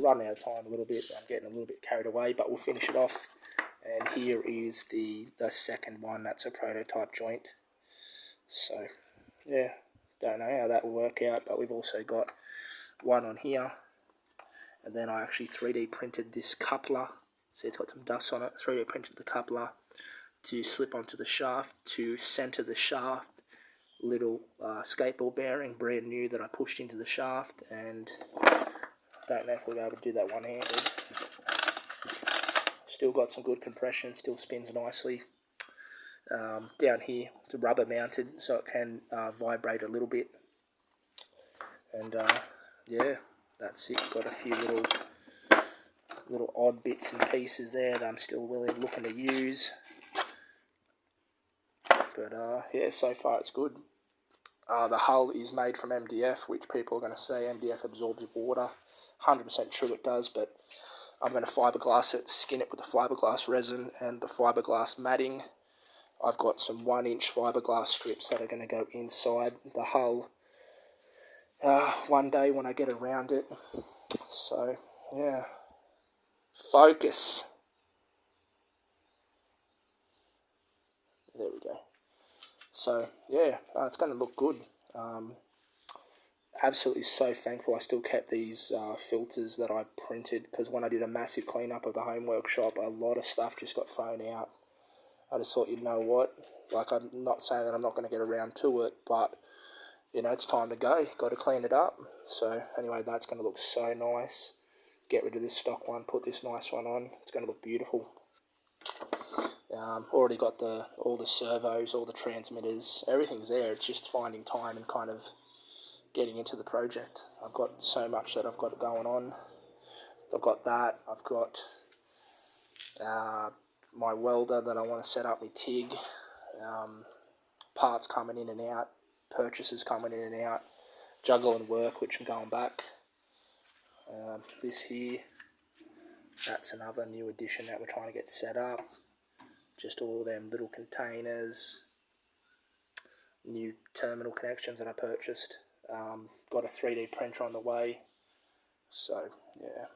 running out of time a little bit. I'm getting a little bit carried away, but we'll finish it off. And here is the second one. That's a prototype joint. So, yeah, don't know how that will work out, but we've also got one on here. And then I actually 3D printed this coupler. See, it's got some dust on it. 3D printed the coupler to slip onto the shaft, to center the shaft. Little skateboard bearing, brand new, that I pushed into the shaft, and don't know if we'll be able to do that one-handed. Still got some good compression, still spins nicely. Down here, it's rubber mounted, so it can vibrate a little bit. And yeah, that's it. Got a few little odd bits and pieces there that I'm still looking to use. But yeah, so far it's good. The hull is made from MDF, which people are going to say MDF absorbs water. 100% true it does, but I'm going to fiberglass it, skin it with the fiberglass resin and the fiberglass matting. I've got some 1-inch fiberglass strips that are going to go inside the hull one day when I get around it. So, yeah. Focus. There we go. So, yeah, it's going to look good. Absolutely so thankful I still kept these filters that I printed, because when I did a massive cleanup of the home workshop, a lot of stuff just got thrown out. I just thought, you know what, like, I'm not saying that I'm not going to get around to it, but, you know, it's time to go. Got to clean it up. So, anyway, that's going to look so nice. Get rid of this stock one, put this nice one on. It's going to look beautiful. Already got all the servos, all the transmitters, everything's there. It's just finding time and kind of getting into the project. I've got so much that I've got going on. I've got that. I've got my welder that I want to set up, my TIG. Parts coming in and out. Purchases coming in and out. Juggling work, which I'm going back. This here, that's another new addition that we're trying to get set up. Just all them little containers. New terminal connections that I purchased. Got a 3D printer on the way. So, yeah.